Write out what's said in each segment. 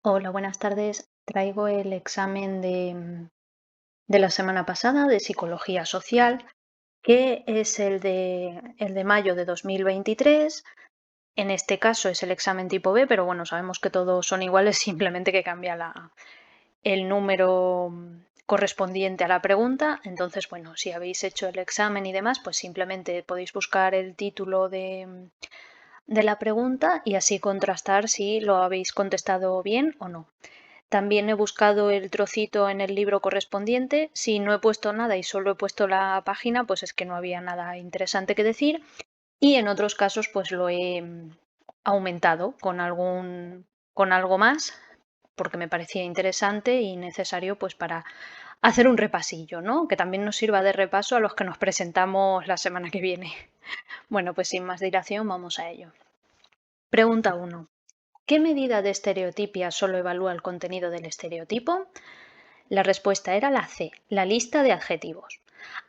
Hola, buenas tardes. Traigo el examen de la semana pasada de psicología social, que es el de mayo de 2023. En este caso es el examen tipo B, pero bueno, sabemos que todos son iguales, simplemente que cambia el número correspondiente a la pregunta. Entonces, bueno, si habéis hecho el examen y demás, pues simplemente podéis buscar el título de la pregunta y así contrastar si lo habéis contestado bien o no. También he buscado el trocito en el libro correspondiente. Si no he puesto nada y solo he puesto la página, pues es que no había nada interesante que decir. Y en otros casos, pues lo he aumentado con algo más, porque me parecía interesante y necesario, pues para hacer un repasillo, ¿no? Que también nos sirva de repaso a los que nos presentamos la semana que viene. Bueno, pues sin más dilación, vamos a ello. Pregunta 1. ¿Qué medida de estereotipia solo evalúa el contenido del estereotipo? La respuesta era la C, la lista de adjetivos.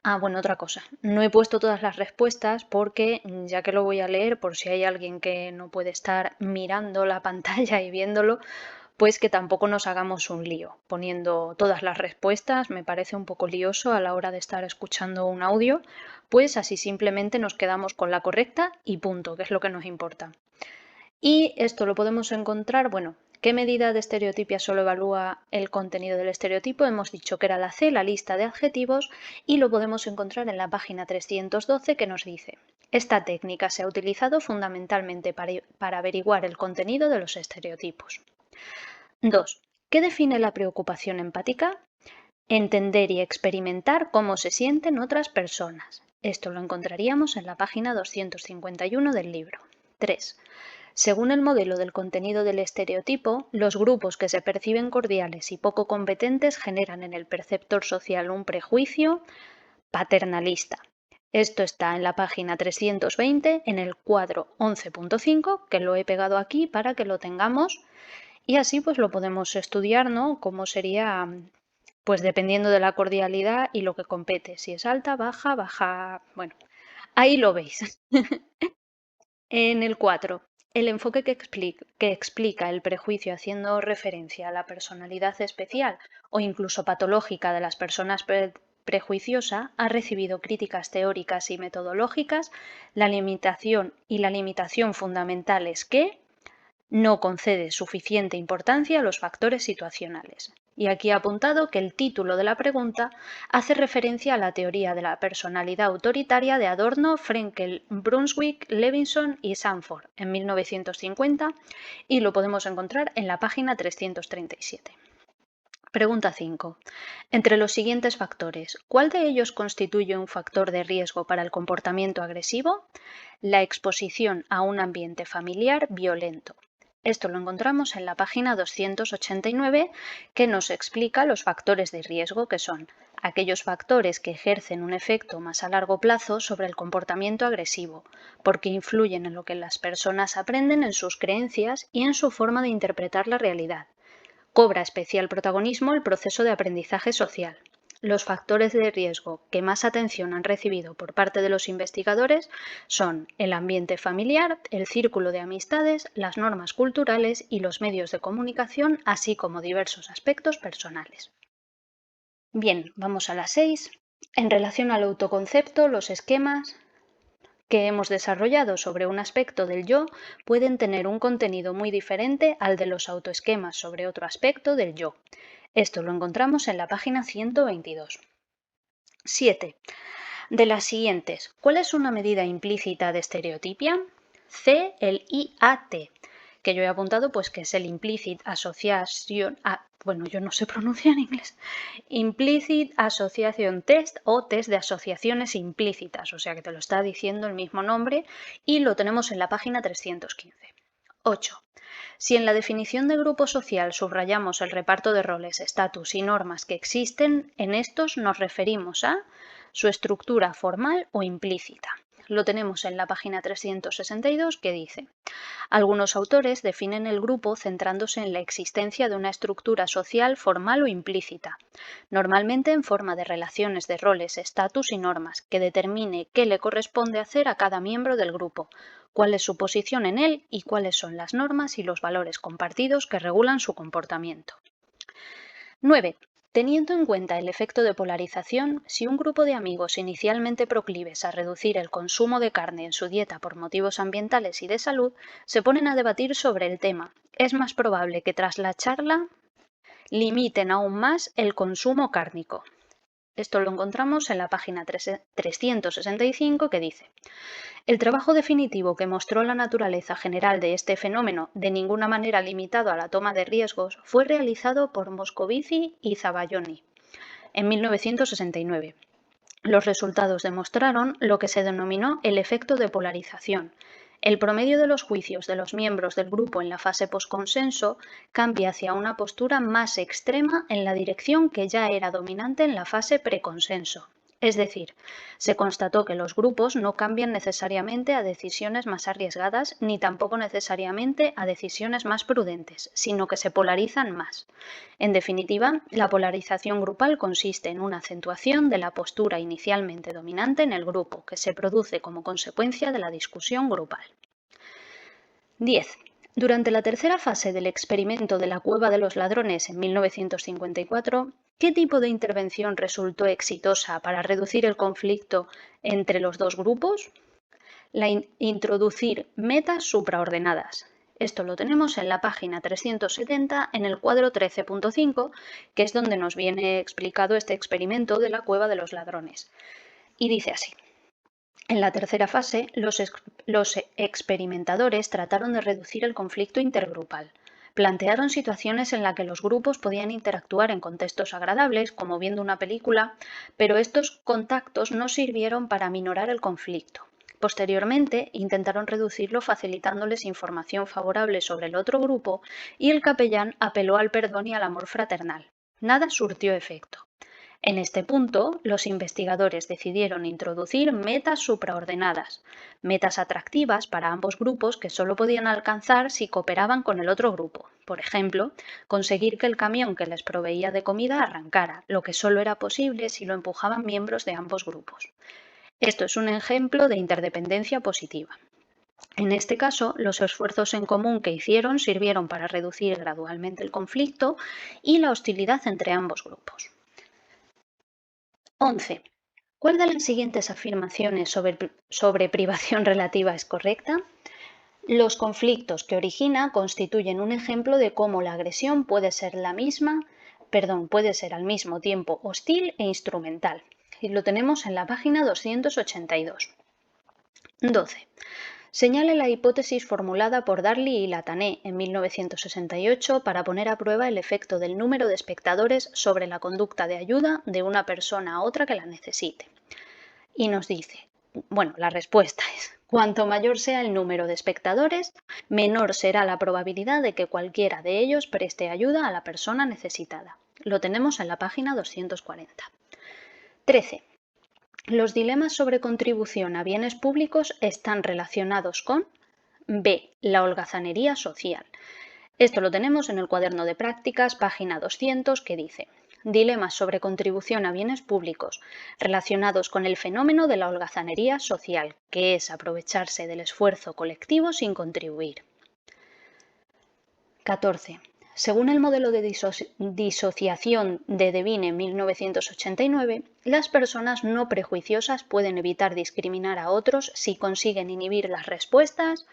Ah, bueno, otra cosa. No he puesto todas las respuestas porque, ya que lo voy a leer, por si hay alguien que no puede estar mirando la pantalla y viéndolo, pues que tampoco nos hagamos un lío. Poniendo todas las respuestas me parece un poco lioso a la hora de estar escuchando un audio, pues así simplemente nos quedamos con la correcta y punto, que es lo que nos importa. Y esto lo podemos encontrar, bueno, ¿qué medida de estereotipia solo evalúa el contenido del estereotipo? Hemos dicho que era la C, la lista de adjetivos, y lo podemos encontrar en la página 312 que nos dice: esta técnica se ha utilizado fundamentalmente para averiguar el contenido de los estereotipos. 2. ¿Qué define la preocupación empática? Entender y experimentar cómo se sienten otras personas. Esto lo encontraríamos en la página 251 del libro. 3. Según el modelo del contenido del estereotipo, los grupos que se perciben cordiales y poco competentes generan en el perceptor social un prejuicio paternalista. Esto está en la página 320, en el cuadro 11.5, que lo he pegado aquí para que lo tengamos y así pues lo podemos estudiar, ¿no? Cómo sería, pues dependiendo de la cordialidad y lo que compete. Si es alta, baja, baja, bueno, ahí lo veis. En el 4, el enfoque que explica el prejuicio haciendo referencia a la personalidad especial o incluso patológica de las personas prejuiciosas ha recibido críticas teóricas y metodológicas. La limitación fundamental es que no concede suficiente importancia a los factores situacionales. Y aquí he apuntado que el título de la pregunta hace referencia a la teoría de la personalidad autoritaria de Adorno, Frenkel, Brunswick, Levinson y Sanford en 1950 y lo podemos encontrar en la página 337. Pregunta 5. Entre los siguientes factores, ¿cuál de ellos constituye un factor de riesgo para el comportamiento agresivo? La exposición a un ambiente familiar violento. Esto lo encontramos en la página 289, que nos explica los factores de riesgo, que son aquellos factores que ejercen un efecto más a largo plazo sobre el comportamiento agresivo, porque influyen en lo que las personas aprenden, en sus creencias y en su forma de interpretar la realidad. Cobra especial protagonismo el proceso de aprendizaje social. Los factores de riesgo que más atención han recibido por parte de los investigadores son el ambiente familiar, el círculo de amistades, las normas culturales y los medios de comunicación, así como diversos aspectos personales. Bien, vamos a la 6. En relación al autoconcepto, los esquemas que hemos desarrollado sobre un aspecto del yo pueden tener un contenido muy diferente al de los autoesquemas sobre otro aspecto del yo. Esto lo encontramos en la página 122. 7. De las siguientes, ¿cuál es una medida implícita de estereotipia? C, el IAT, que yo he apuntado pues que es el Implicit Association, bueno, yo no sé pronunciar en inglés, Implicit Association Test o test de asociaciones implícitas, o sea que te lo está diciendo el mismo nombre y lo tenemos en la página 315. 8. Si en la definición de grupo social subrayamos el reparto de roles, estatus y normas que existen, en estos nos referimos a su estructura formal o implícita. Lo tenemos en la página 362 que dice: algunos autores definen el grupo centrándose en la existencia de una estructura social formal o implícita, normalmente en forma de relaciones de roles, estatus y normas, que determine qué le corresponde hacer a cada miembro del grupo, cuál es su posición en él y cuáles son las normas y los valores compartidos que regulan su comportamiento. 9. Teniendo en cuenta el efecto de polarización, si un grupo de amigos inicialmente proclives a reducir el consumo de carne en su dieta por motivos ambientales y de salud, se ponen a debatir sobre el tema, es más probable que tras la charla limiten aún más el consumo cárnico. Esto lo encontramos en la página 365 que dice: el trabajo definitivo que mostró la naturaleza general de este fenómeno, de ninguna manera limitado a la toma de riesgos, fue realizado por Moscovici y Zabaioni en 1969. Los resultados demostraron lo que se denominó el efecto de polarización. El promedio de los juicios de los miembros del grupo en la fase postconsenso cambia hacia una postura más extrema en la dirección que ya era dominante en la fase preconsenso. Es decir, se constató que los grupos no cambian necesariamente a decisiones más arriesgadas ni tampoco necesariamente a decisiones más prudentes, sino que se polarizan más. En definitiva, la polarización grupal consiste en una acentuación de la postura inicialmente dominante en el grupo, que se produce como consecuencia de la discusión grupal. 10. Durante la tercera fase del experimento de la Cueva de los Ladrones en 1954, ¿qué tipo de intervención resultó exitosa para reducir el conflicto entre los dos grupos? Introducir metas supraordenadas. Esto lo tenemos en la página 370 en el cuadro 13.5, que es donde nos viene explicado este experimento de la Cueva de los Ladrones. Y dice así: en la tercera fase, los experimentadores trataron de reducir el conflicto intergrupal. Plantearon situaciones en las que los grupos podían interactuar en contextos agradables, como viendo una película, pero estos contactos no sirvieron para aminorar el conflicto. Posteriormente, intentaron reducirlo facilitándoles información favorable sobre el otro grupo y el capellán apeló al perdón y al amor fraternal. Nada surtió efecto. En este punto, los investigadores decidieron introducir metas supraordenadas, metas atractivas para ambos grupos que solo podían alcanzar si cooperaban con el otro grupo. Por ejemplo, conseguir que el camión que les proveía de comida arrancara, lo que solo era posible si lo empujaban miembros de ambos grupos. Esto es un ejemplo de interdependencia positiva. En este caso, los esfuerzos en común que hicieron sirvieron para reducir gradualmente el conflicto y la hostilidad entre ambos grupos. 11. ¿Cuál de las siguientes afirmaciones sobre privación relativa es correcta? Los conflictos que origina constituyen un ejemplo de cómo la agresión puede ser puede ser al mismo tiempo hostil e instrumental. Y lo tenemos en la página 282. 12. Señale la hipótesis formulada por Darley y Latané en 1968 para poner a prueba el efecto del número de espectadores sobre la conducta de ayuda de una persona a otra que la necesite. Y nos dice, la respuesta es: cuanto mayor sea el número de espectadores, menor será la probabilidad de que cualquiera de ellos preste ayuda a la persona necesitada. Lo tenemos en la página 240. 13. Los dilemas sobre contribución a bienes públicos están relacionados con B. La holgazanería social. Esto lo tenemos en el cuaderno de prácticas, página 200, que dice: dilemas sobre contribución a bienes públicos relacionados con el fenómeno de la holgazanería social, que es aprovecharse del esfuerzo colectivo sin contribuir. 14. Según el modelo de disociación de Devine en 1989, las personas no prejuiciosas pueden evitar discriminar a otros si consiguen inhibir las respuestas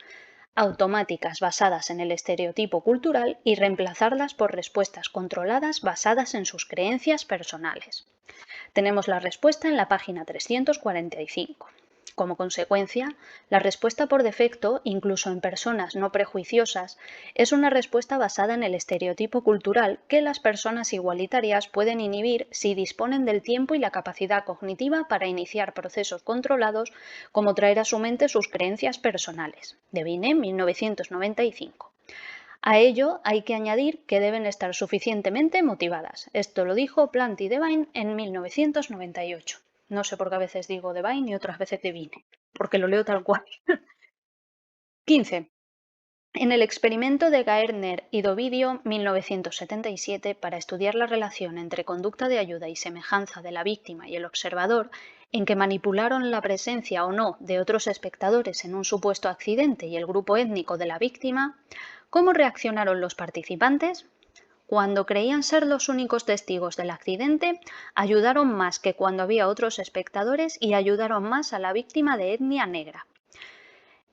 automáticas basadas en el estereotipo cultural y reemplazarlas por respuestas controladas basadas en sus creencias personales. Tenemos la respuesta en la página 345. Como consecuencia, la respuesta por defecto, incluso en personas no prejuiciosas, es una respuesta basada en el estereotipo cultural que las personas igualitarias pueden inhibir si disponen del tiempo y la capacidad cognitiva para iniciar procesos controlados, como traer a su mente sus creencias personales. Devine, 1995. A ello hay que añadir que deben estar suficientemente motivadas. Esto lo dijo Plant y Devine en 1998. No sé por qué a veces digo Devine y otras veces Devine, porque lo leo tal cual. 15. En el experimento de Gaertner y Dovidio, 1977, para estudiar la relación entre conducta de ayuda y semejanza de la víctima y el observador, en que manipularon la presencia o no de otros espectadores en un supuesto accidente y el grupo étnico de la víctima, ¿cómo reaccionaron los participantes? Cuando creían ser los únicos testigos del accidente, ayudaron más que cuando había otros espectadores y ayudaron más a la víctima de etnia negra.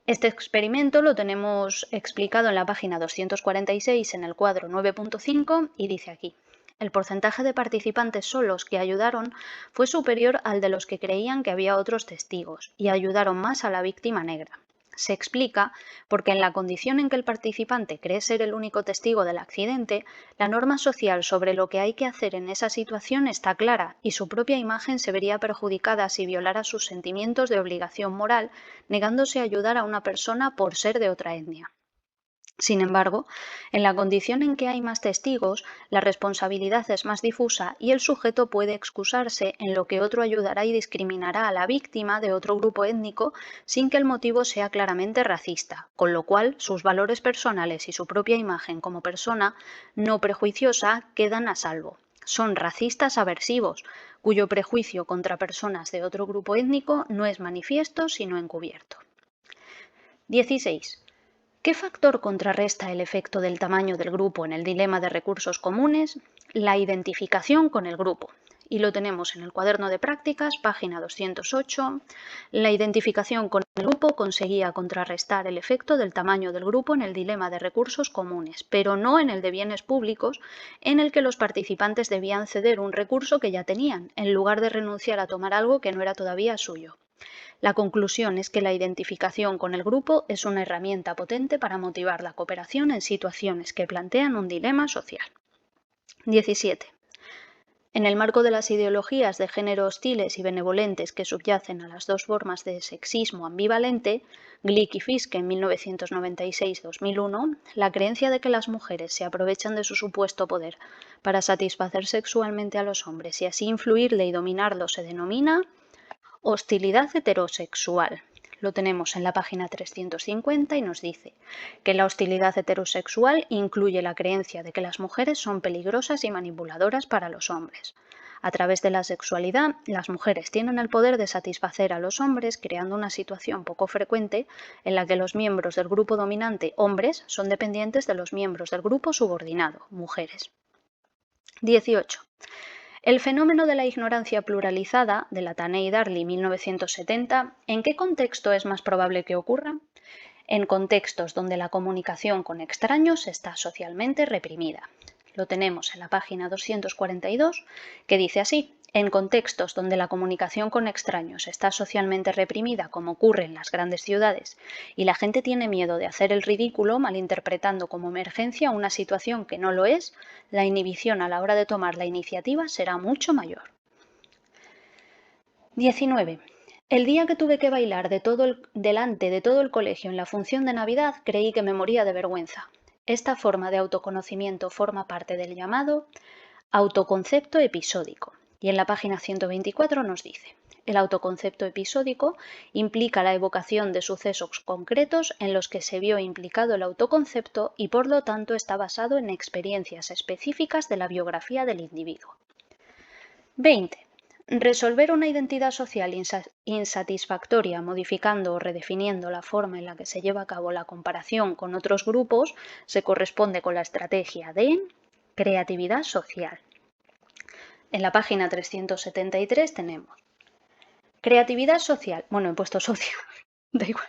Este experimento lo tenemos explicado en la página 246 en el cuadro 9.5 y dice aquí: el porcentaje de participantes solos que ayudaron fue superior al de los que creían que había otros testigos y ayudaron más a la víctima negra. Se explica porque en la condición en que el participante cree ser el único testigo del accidente, la norma social sobre lo que hay que hacer en esa situación está clara y su propia imagen se vería perjudicada si violara sus sentimientos de obligación moral, negándose a ayudar a una persona por ser de otra etnia. Sin embargo, en la condición en que hay más testigos, la responsabilidad es más difusa y el sujeto puede excusarse en lo que otro ayudará y discriminará a la víctima de otro grupo étnico sin que el motivo sea claramente racista, con lo cual sus valores personales y su propia imagen como persona no prejuiciosa quedan a salvo. Son racistas aversivos, cuyo prejuicio contra personas de otro grupo étnico no es manifiesto sino encubierto. 16. ¿Qué factor contrarresta el efecto del tamaño del grupo en el dilema de recursos comunes? La identificación con el grupo. Y lo tenemos en el cuaderno de prácticas, página 208. La identificación con el grupo conseguía contrarrestar el efecto del tamaño del grupo en el dilema de recursos comunes, pero no en el de bienes públicos, en el que los participantes debían ceder un recurso que ya tenían, en lugar de renunciar a tomar algo que no era todavía suyo. La conclusión es que la identificación con el grupo es una herramienta potente para motivar la cooperación en situaciones que plantean un dilema social. 17. En el marco de las ideologías de género hostiles y benevolentes que subyacen a las dos formas de sexismo ambivalente, Glick y Fiske en 1996-2001, la creencia de que las mujeres se aprovechan de su supuesto poder para satisfacer sexualmente a los hombres y así influirle y dominarlos se denomina hostilidad heterosexual. Lo tenemos en la página 350 y nos dice que la hostilidad heterosexual incluye la creencia de que las mujeres son peligrosas y manipuladoras para los hombres. A través de la sexualidad, las mujeres tienen el poder de satisfacer a los hombres, creando una situación poco frecuente en la que los miembros del grupo dominante, hombres, son dependientes de los miembros del grupo subordinado, mujeres. 18. El fenómeno de la ignorancia pluralizada, de la Taney Darley 1970, ¿en qué contexto es más probable que ocurra? En contextos donde la comunicación con extraños está socialmente reprimida. Lo tenemos en la página 242, que dice así: en contextos donde la comunicación con extraños está socialmente reprimida, como ocurre en las grandes ciudades, y la gente tiene miedo de hacer el ridículo malinterpretando como emergencia una situación que no lo es, la inhibición a la hora de tomar la iniciativa será mucho mayor. 19. El día que tuve que bailar delante de todo el colegio en la función de Navidad, creí que me moría de vergüenza. Esta forma de autoconocimiento forma parte del llamado autoconcepto episódico. Y en la página 124 nos dice: el autoconcepto episódico implica la evocación de sucesos concretos en los que se vio implicado el autoconcepto y por lo tanto está basado en experiencias específicas de la biografía del individuo. 20. Resolver una identidad social insatisfactoria modificando o redefiniendo la forma en la que se lleva a cabo la comparación con otros grupos se corresponde con la estrategia de creatividad social. En la página 373 tenemos creatividad social. Bueno, he puesto socio, da igual.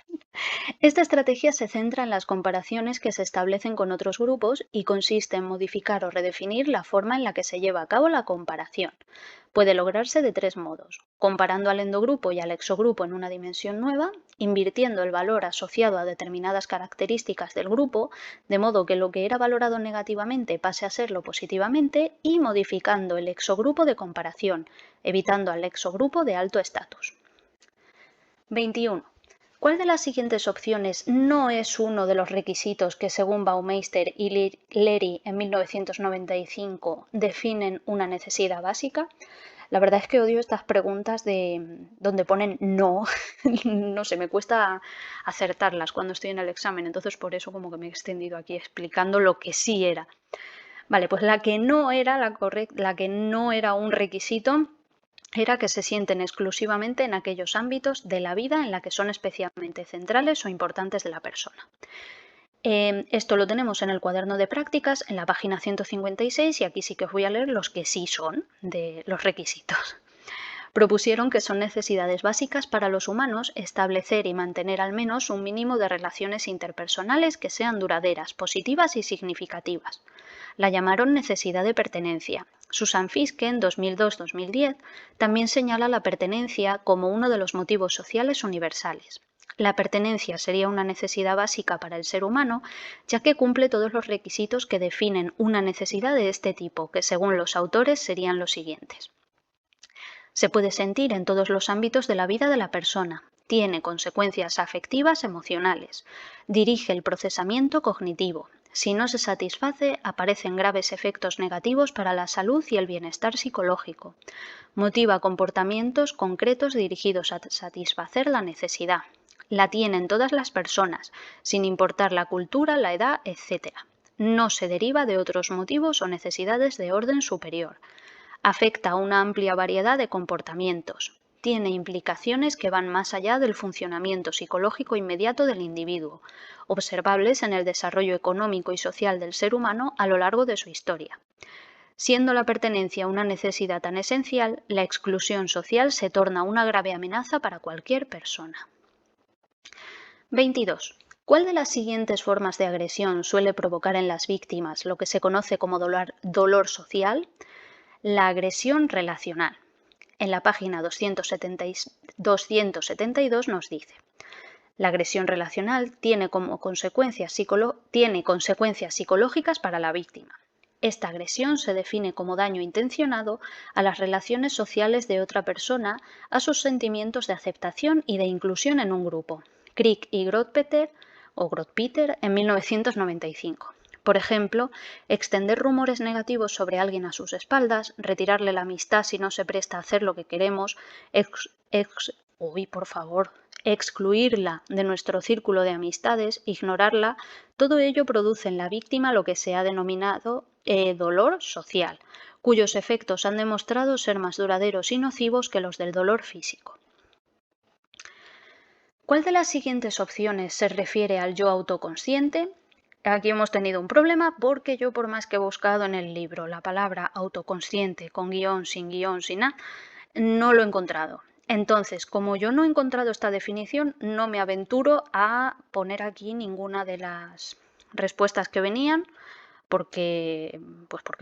Esta estrategia se centra en las comparaciones que se establecen con otros grupos y consiste en modificar o redefinir la forma en la que se lleva a cabo la comparación. Puede lograrse de tres modos: comparando al endogrupo y al exogrupo en una dimensión nueva, invirtiendo el valor asociado a determinadas características del grupo, de modo que lo que era valorado negativamente pase a serlo positivamente, y modificando el exogrupo de comparación, evitando al exogrupo de alto estatus. 21. ¿Cuál de las siguientes opciones no es uno de los requisitos que, según Baumeister y Leary en 1995, definen una necesidad básica? La verdad es que odio estas preguntas de donde ponen no. No sé, me cuesta acertarlas cuando estoy en el examen, entonces por eso como que me he extendido aquí explicando lo que sí era. Vale, pues la que no era la que no era un requisito era que se sienten exclusivamente en aquellos ámbitos de la vida en la que son especialmente centrales o importantes de la persona. Esto lo tenemos en el cuaderno de prácticas, en la página 156, y aquí sí que os voy a leer los que sí son de los requisitos. Propusieron que son necesidades básicas para los humanos establecer y mantener al menos un mínimo de relaciones interpersonales que sean duraderas, positivas y significativas. La llamaron necesidad de pertenencia. Susan Fiske, en 2002-2010, también señala la pertenencia como uno de los motivos sociales universales. La pertenencia sería una necesidad básica para el ser humano, ya que cumple todos los requisitos que definen una necesidad de este tipo, que según los autores serían los siguientes. Se puede sentir en todos los ámbitos de la vida de la persona, tiene consecuencias afectivas emocionales, dirige el procesamiento cognitivo. Si no se satisface, aparecen graves efectos negativos para la salud y el bienestar psicológico. Motiva comportamientos concretos dirigidos a satisfacer la necesidad. La tienen todas las personas, sin importar la cultura, la edad, etc. No se deriva de otros motivos o necesidades de orden superior. Afecta a una amplia variedad de comportamientos. Tiene implicaciones que van más allá del funcionamiento psicológico inmediato del individuo, observables en el desarrollo económico y social del ser humano a lo largo de su historia. Siendo la pertenencia una necesidad tan esencial, la exclusión social se torna una grave amenaza para cualquier persona. 22. ¿Cuál de las siguientes formas de agresión suele provocar en las víctimas lo que se conoce como dolor social? La agresión relacional. En la página 272 nos dice: la agresión relacional tiene consecuencias psicológicas para la víctima. Esta agresión se define como daño intencionado a las relaciones sociales de otra persona, a sus sentimientos de aceptación y de inclusión en un grupo. Crick y Grotpeter en 1995. Por ejemplo, extender rumores negativos sobre alguien a sus espaldas, retirarle la amistad si no se presta a hacer lo que queremos, excluirla de nuestro círculo de amistades, ignorarla, todo ello produce en la víctima lo que se ha denominado dolor social, cuyos efectos han demostrado ser más duraderos y nocivos que los del dolor físico. ¿Cuál de las siguientes opciones se refiere al yo autoconsciente? Aquí hemos tenido un problema porque yo, por más que he buscado en el libro la palabra autoconsciente con guión, sin nada, no lo he encontrado. Entonces, como yo no he encontrado esta definición, no me aventuro a poner aquí ninguna de las respuestas que venían, porque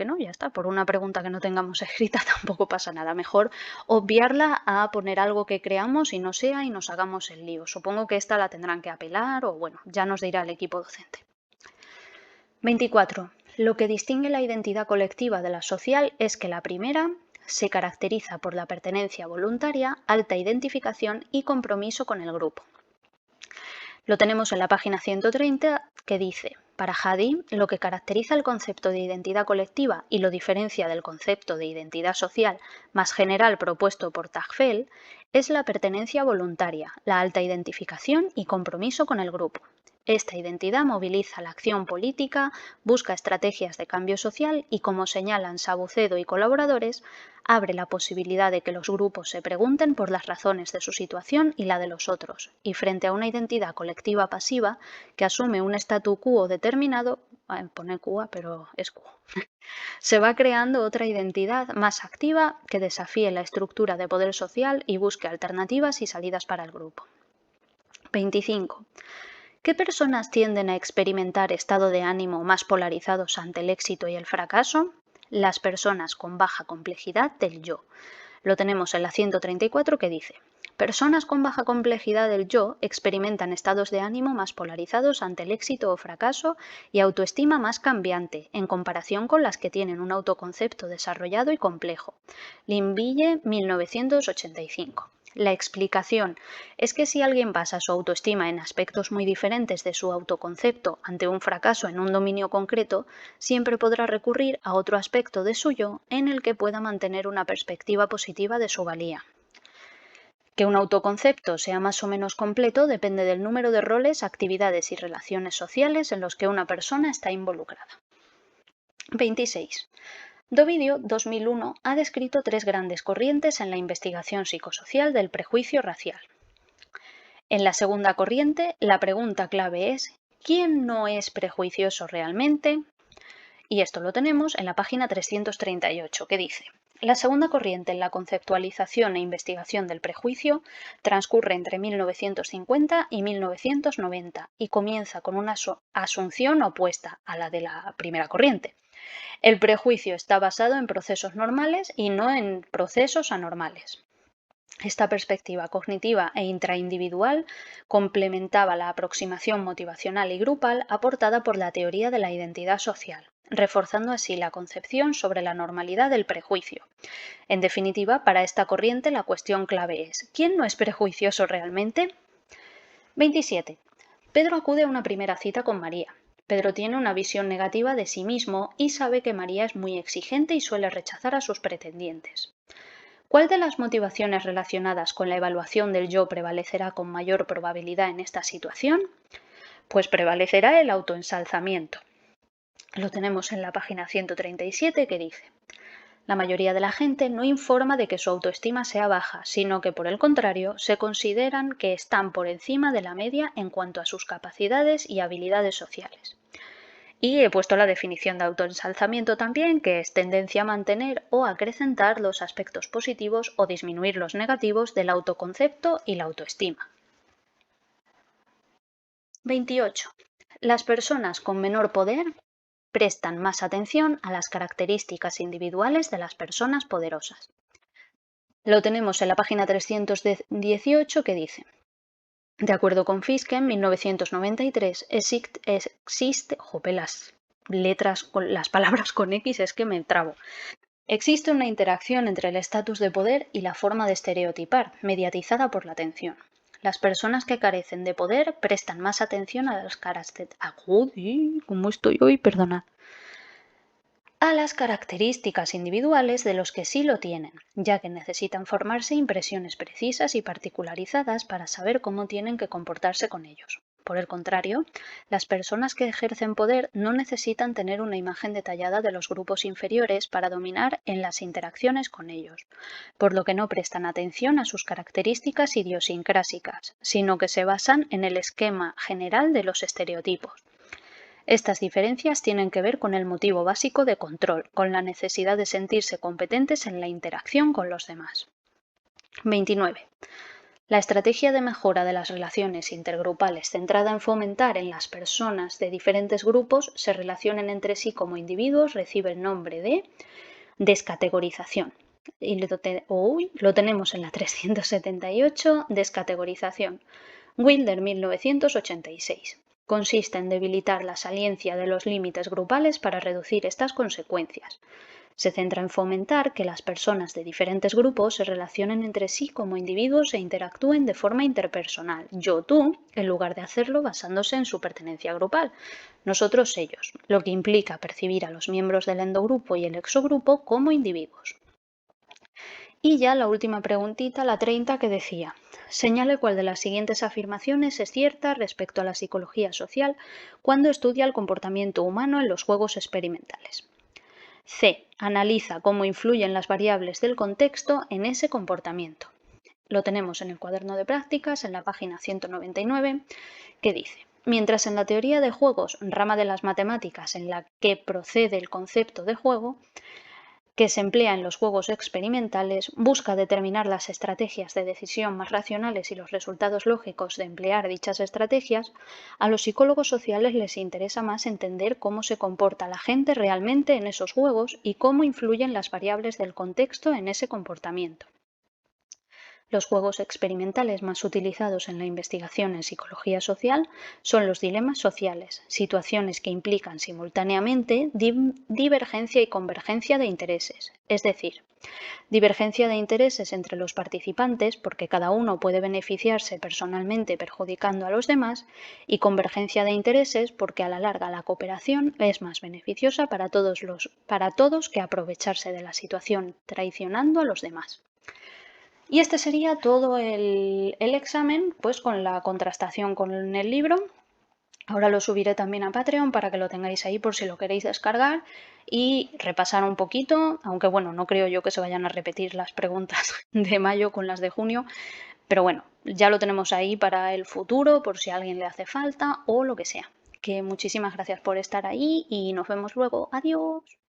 no, ya está. Por una pregunta que no tengamos escrita tampoco pasa nada. Mejor obviarla a poner algo que creamos y no sea y nos hagamos el lío. Supongo que esta la tendrán que apelar o bueno, ya nos dirá el equipo docente. 24. Lo que distingue la identidad colectiva de la social es que la primera se caracteriza por la pertenencia voluntaria, alta identificación y compromiso con el grupo. Lo tenemos en la página 130, que dice: para Hadi, lo que caracteriza el concepto de identidad colectiva y lo diferencia del concepto de identidad social más general propuesto por Tajfel es la pertenencia voluntaria, la alta identificación y compromiso con el grupo. Esta identidad moviliza la acción política, busca estrategias de cambio social y, como señalan Sabucedo y colaboradores, abre la posibilidad de que los grupos se pregunten por las razones de su situación y la de los otros, y frente a una identidad colectiva pasiva que asume un statu quo determinado, pone QA, pero es QO, se va creando otra identidad más activa que desafíe la estructura de poder social y busque alternativas y salidas para el grupo. 25. ¿Qué personas tienden a experimentar estado de ánimo más polarizados ante el éxito y el fracaso? Las personas con baja complejidad del yo. Lo tenemos en la 134, que dice: personas con baja complejidad del yo experimentan estados de ánimo más polarizados ante el éxito o fracaso y autoestima más cambiante en comparación con las que tienen un autoconcepto desarrollado y complejo. Linville, 1985. La explicación es que si alguien basa su autoestima en aspectos muy diferentes de su autoconcepto ante un fracaso en un dominio concreto, siempre podrá recurrir a otro aspecto de su yo en el que pueda mantener una perspectiva positiva de su valía. Que un autoconcepto sea más o menos completo depende del número de roles, actividades y relaciones sociales en los que una persona está involucrada. 26. Dovidio, 2001, ha descrito tres grandes corrientes en la investigación psicosocial del prejuicio racial. En la segunda corriente, la pregunta clave es ¿quién no es prejuicioso realmente? Y esto lo tenemos en la página 338, que dice: la segunda corriente en la conceptualización e investigación del prejuicio transcurre entre 1950 y 1990 y comienza con una asunción opuesta a la de la primera corriente. El prejuicio está basado en procesos normales y no en procesos anormales. Esta perspectiva cognitiva e intraindividual complementaba la aproximación motivacional y grupal aportada por la teoría de la identidad social, reforzando así la concepción sobre la normalidad del prejuicio. En definitiva, para esta corriente la cuestión clave es ¿quién no es prejuicioso realmente? 27. Pedro acude a una primera cita con María. Pedro tiene una visión negativa de sí mismo y sabe que María es muy exigente y suele rechazar a sus pretendientes. ¿Cuál de las motivaciones relacionadas con la evaluación del yo prevalecerá con mayor probabilidad en esta situación? Pues prevalecerá el autoensalzamiento. Lo tenemos en la página 137, que dice: la mayoría de la gente no informa de que su autoestima sea baja, sino que por el contrario se consideran que están por encima de la media en cuanto a sus capacidades y habilidades sociales. Y he puesto la definición de autoensalzamiento también, que es tendencia a mantener o acrecentar los aspectos positivos o disminuir los negativos del autoconcepto y la autoestima. 28. Las personas con menor poder prestan más atención a las características individuales de las personas poderosas. Lo tenemos en la página 318, que dice: de acuerdo con Fiske, en 1993 existe las palabras con X es que me trabo. Existe una interacción entre el estatus de poder y la forma de estereotipar, mediatizada por la atención. Las personas que carecen de poder prestan más atención a las características individuales de los que sí lo tienen, ya que necesitan formarse impresiones precisas y particularizadas para saber cómo tienen que comportarse con ellos. Por el contrario, las personas que ejercen poder no necesitan tener una imagen detallada de los grupos inferiores para dominar en las interacciones con ellos, por lo que no prestan atención a sus características idiosincrásicas, sino que se basan en el esquema general de los estereotipos. Estas diferencias tienen que ver con el motivo básico de control, con la necesidad de sentirse competentes en la interacción con los demás. 29. La estrategia de mejora de las relaciones intergrupales centrada en fomentar en las personas de diferentes grupos se relacionen entre sí como individuos recibe el nombre de descategorización. Y lo tenemos en la 378, descategorización. Wilder, 1986. Consiste en debilitar la saliencia de los límites grupales para reducir estas consecuencias. Se centra en fomentar que las personas de diferentes grupos se relacionen entre sí como individuos e interactúen de forma interpersonal, yo-tú, en lugar de hacerlo basándose en su pertenencia grupal, nosotros-ellos, lo que implica percibir a los miembros del endogrupo y el exogrupo como individuos. Y ya la última preguntita, la 30, que decía: señale cuál de las siguientes afirmaciones es cierta respecto a la psicología social cuando estudia el comportamiento humano en los juegos experimentales. C. Analiza cómo influyen las variables del contexto en ese comportamiento. Lo tenemos en el cuaderno de prácticas, en la página 199, que dice: mientras en la teoría de juegos, rama de las matemáticas en la que procede el concepto de juego, que se emplea en los juegos experimentales, busca determinar las estrategias de decisión más racionales y los resultados lógicos de emplear dichas estrategias, a los psicólogos sociales les interesa más entender cómo se comporta la gente realmente en esos juegos y cómo influyen las variables del contexto en ese comportamiento. Los juegos experimentales más utilizados en la investigación en psicología social son los dilemas sociales, situaciones que implican simultáneamente divergencia y convergencia de intereses, es decir, Divergencia de intereses entre los participantes, porque cada uno puede beneficiarse personalmente perjudicando a los demás, y convergencia de intereses, porque a la larga la cooperación es más beneficiosa para todos que aprovecharse de la situación traicionando a los demás. Y este sería todo el examen, pues con la contrastación con el libro. Ahora lo subiré también a Patreon para que lo tengáis ahí por si lo queréis descargar y repasar un poquito, aunque bueno, no creo yo que se vayan a repetir las preguntas de mayo con las de junio, pero bueno, ya lo tenemos ahí para el futuro, por si a alguien le hace falta o lo que sea. Que muchísimas gracias por estar ahí y nos vemos luego. Adiós.